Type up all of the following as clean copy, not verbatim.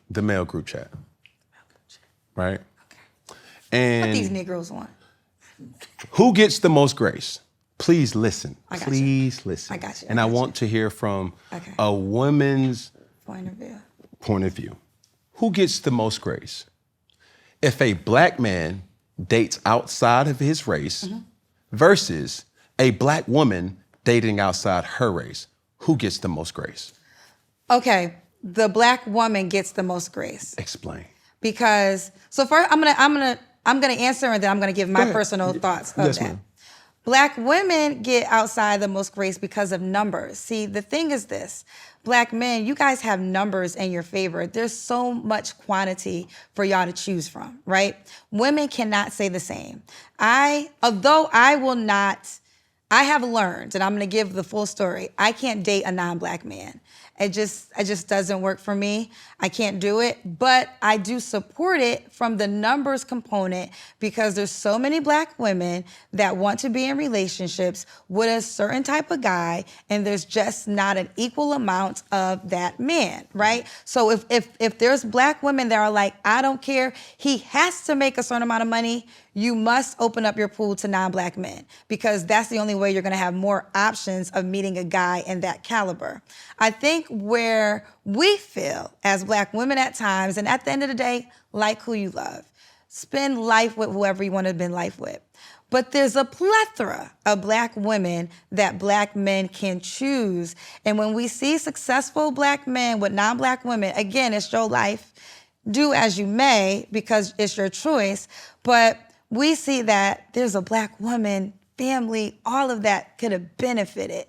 The male group chat. Right? Okay. And what these Negroes want. Who gets the most grace? Please listen. Please listen. I got you. And I want to hear from a woman's point of view. Who gets the most grace? If a black man dates outside of his race versus a black woman dating outside her race, who gets the most grace? Okay, the black woman gets the most grace. Explain. Because first I'm gonna answer and then I'm gonna give my personal thoughts of that. Ma'am. Black women get outside the most grace because of numbers. See, the thing is this, black men, you guys have numbers in your favor. There's so much quantity for y'all to choose from, right? Women cannot say the same. Although I will not, I have learned, and I'm gonna give the full story, I can't date a non-black man. It just doesn't work for me. I can't do it, but I do support it from the numbers component because there's so many black women that want to be in relationships with a certain type of guy, and there's just not an equal amount of that man, right? So if there's black women that are like, I don't care, he has to make a certain amount of money, you must open up your pool to non-black men because that's the only way you're gonna have more options of meeting a guy in that caliber. I think where we feel as black women at times, and at the end of the day, like who you love. Spend life with whoever you want to spend life with. But there's a plethora of black women that black men can choose. And when we see successful black men with non-black women, again, it's your life. Do as you may because it's your choice. But we see that there's a black woman, family, all of that could have benefited,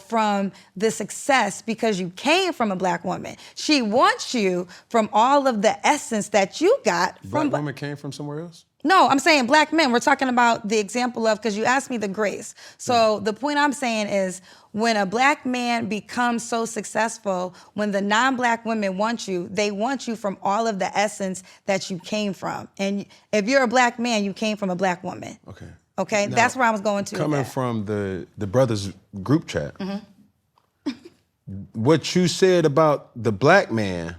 from the success because you came from a black woman. She wants you from all of the essence that you got from... Black women came from somewhere else? No, I'm saying black men. We're talking about the example of, because you asked me the grace. So the point I'm saying is when a black man becomes so successful, when the non-black women want you, they want you from all of the essence that you came from. And if you're a black man, you came from a black woman. Okay, now, that's where I was going to. Coming from the brothers group chat, what you said about the black man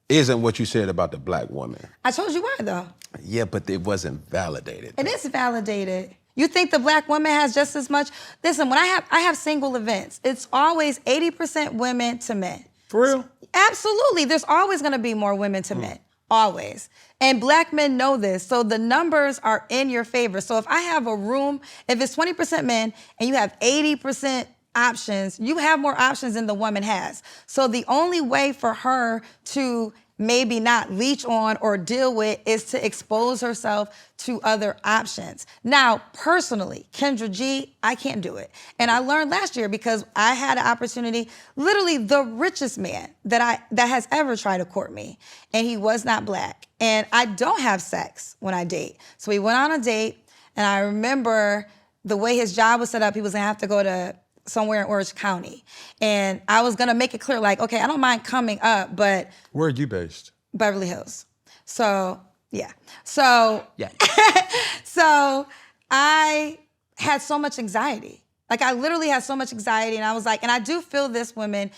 isn't what you said about the black woman. I told you why, though. Yeah, but it wasn't validated. It is validated. You think the black woman has just as much? Listen, when I have single events, it's always 80% women to men. For real? Absolutely. There's always going to be more women to men. Always. And black men know this. So the numbers are in your favor. So if I have a room, if it's 20% men and you have 80% options, you have more options than the woman has. So the only way for her to maybe not leech on or deal with is to expose herself to other options. Now, personally, Kendra G, I can't do it. And I learned last year because I had an opportunity, literally the richest man that has ever tried to court me, and he was not black. And I don't have sex when I date. So we went on a date, and I remember the way his job was set up, he was gonna have to go to somewhere in Orange County. And I was gonna make it clear, like, okay, I don't mind coming up, but... Where are you based? Beverly Hills. So, yeah. So I had so much anxiety. Like, I literally had so much anxiety, and I was like, and I do feel this, women,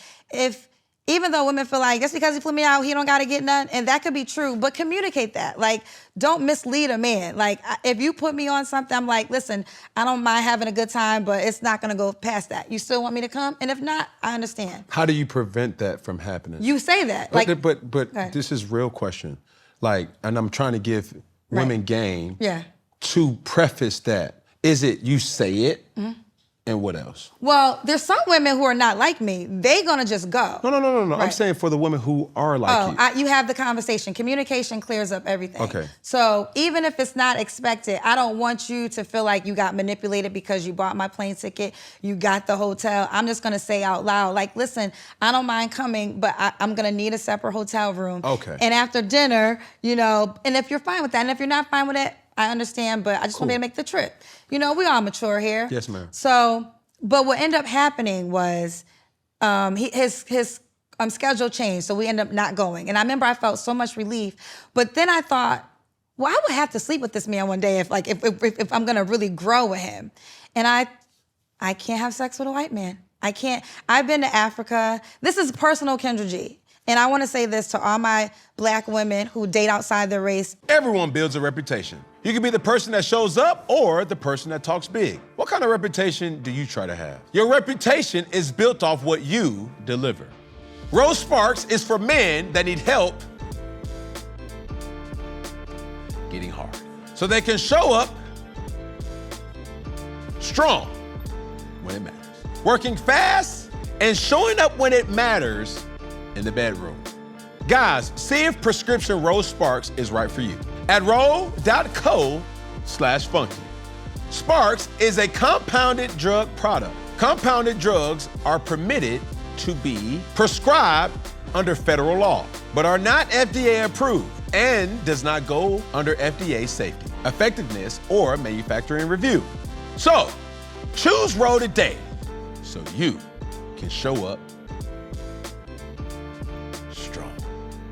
even though women feel like, just because he flew me out, he don't gotta get none, and that could be true, but communicate that. Like, don't mislead a man. Like, if you put me on something, I'm like, listen, I don't mind having a good time, but it's not gonna go past that. You still want me to come? And if not, I understand. How do you prevent that from happening? You say that. But this is real question. Like, and I'm trying to give women game to preface that. Is it you say it? And what else? Well, there's some women who are not like me. They gonna just go. No. Right. I'm saying for the women who are like you. You have the conversation. Communication clears up everything. Okay. So even if it's not expected, I don't want you to feel like you got manipulated because you bought my plane ticket, you got the hotel. I'm just gonna say out loud, like, listen, I don't mind coming, but I'm gonna need a separate hotel room. Okay. And after dinner, and if you're fine with that, and if you're not fine with it, I understand, but I just want to make the trip. We all mature here. Yes, ma'am. So, but what ended up happening was his schedule changed, so we ended up not going. And I remember I felt so much relief. But then I thought, well, I would have to sleep with this man one day if I'm gonna really grow with him. And I can't have sex with a white man. I can't. I've been to Africa. This is personal Kendra G. And I want to say this to all my Black women who date outside their race. Everyone builds a reputation. You can be the person that shows up or the person that talks big. What kind of reputation do you try to have? Your reputation is built off what you deliver. Rose Sparks is for men that need help getting hard, so they can show up strong when it matters, working fast and showing up when it matters in the bedroom. Guys, see if prescription Rose Sparks is right for you at ro.co/funky. Sparks is a compounded drug product. Compounded drugs are permitted to be prescribed under federal law, but are not FDA approved and does not go under FDA safety, effectiveness, or manufacturing review. So, choose Ro today so you can show up strong.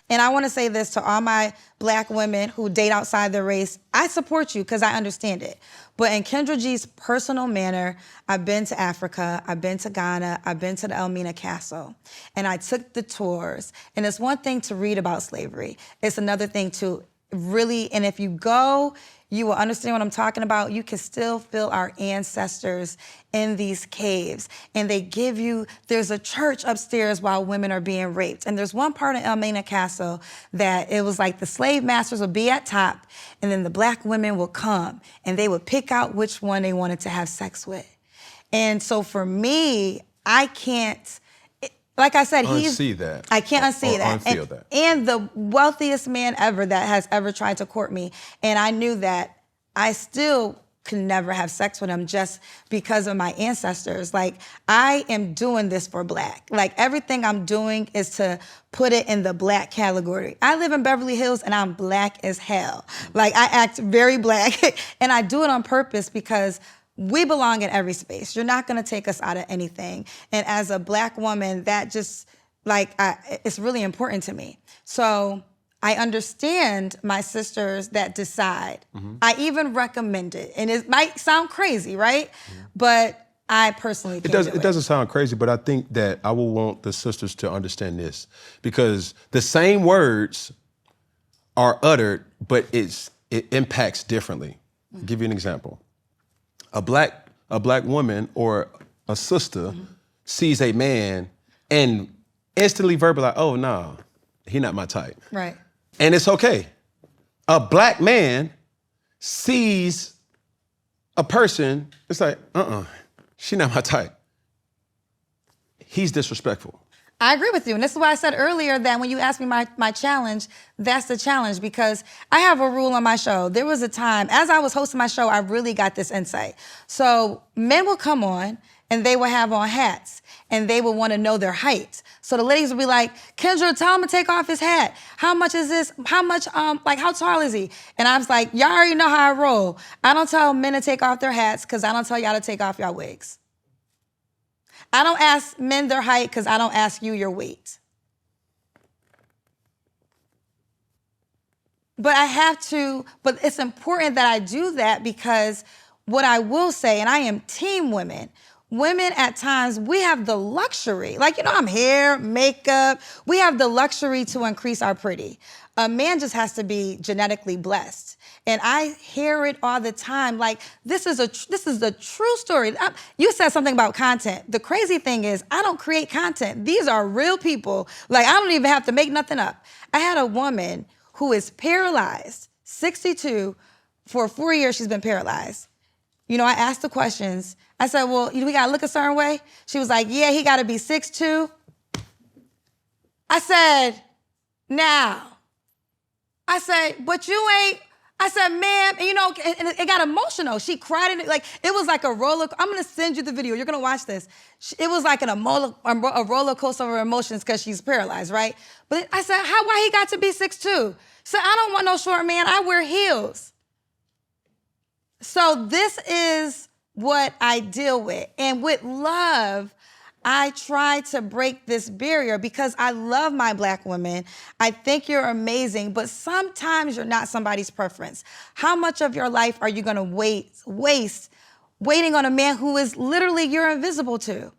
And I want to say this to all my Black women who date outside their race. I support you because I understand it. But in Kendra G's personal manner, I've been to Africa, I've been to Ghana, I've been to the Elmina Castle, and I took the tours. And it's one thing to read about slavery. It's another thing to really, and if you go, you will understand what I'm talking about. You can still feel our ancestors in these caves. And they give you, there's a church upstairs while women are being raped. And there's one part in Elmina Castle that it was like the slave masters would be at top, and then the Black women would come, and they would pick out which one they wanted to have sex with. And so for me, I can't, like I said, unsee that. I can't unsee that. Unfeel that. And the wealthiest man ever that has ever tried to court me. And I knew that I still could never have sex with him just because of my ancestors. Like, I am doing this for Black. Like, everything I'm doing is to put it in the Black category. I live in Beverly Hills and I'm Black as hell. Like, I act very Black and I do it on purpose because we belong in every space. You're not gonna take us out of anything. And as a Black woman, that just, like, it's really important to me. So I understand my sisters that decide. Mm-hmm. I even recommend it. And it might sound crazy, right? Mm-hmm. But I personally can't do it. It doesn't sound crazy, but I think that I will want the sisters to understand this, because the same words are uttered, but it impacts differently. Mm-hmm. I'll give you an example. A black woman or a sister mm-hmm. sees a man and instantly verbalize, oh, no, he not my type. Right. And it's okay. A Black man sees a person, it's like, she not my type. He's disrespectful. I agree with you. And this is why I said earlier that when you asked me my challenge, that's the challenge, because I have a rule on my show. There was a time, as I was hosting my show, I really got this insight. So men will come on and they will have on hats and they will want to know their height. So the ladies will be like, Kendra, tell him to take off his hat. How much is this? How much, how tall is he? And I was like, y'all already know how I roll. I don't tell men to take off their hats because I don't tell y'all to take off y'all wigs. I don't ask men their height because I don't ask you your weight. But I have to, but it's important that I do that, because what I will say, and I am team women, women at times, we have the luxury, like, I'm hair, makeup, we have the luxury to increase our pretty. A man just has to be genetically blessed. And I hear it all the time. Like, this is the true story. You said something about content. The crazy thing is, I don't create content. These are real people. Like, I don't even have to make nothing up. I had a woman who is paralyzed, 62, for 4 years she's been paralyzed. I asked the questions. I said, well, we gotta look a certain way? She was like, yeah, he gotta be 6'2". I said, now. I said, but you ain't. I said, ma'am, and it got emotional. She cried, and it was like a roller. I'm gonna send you the video. You're gonna watch this. It was like a roller coaster of emotions because she's paralyzed, right? But I said, why he got to be 6'2"? So I don't want no short man. I wear heels. So this is what I deal with. And with love, I try to break this barrier because I love my Black women. I think you're amazing, but sometimes you're not somebody's preference. How much of your life are you gonna waste waiting on a man who is literally you're invisible to?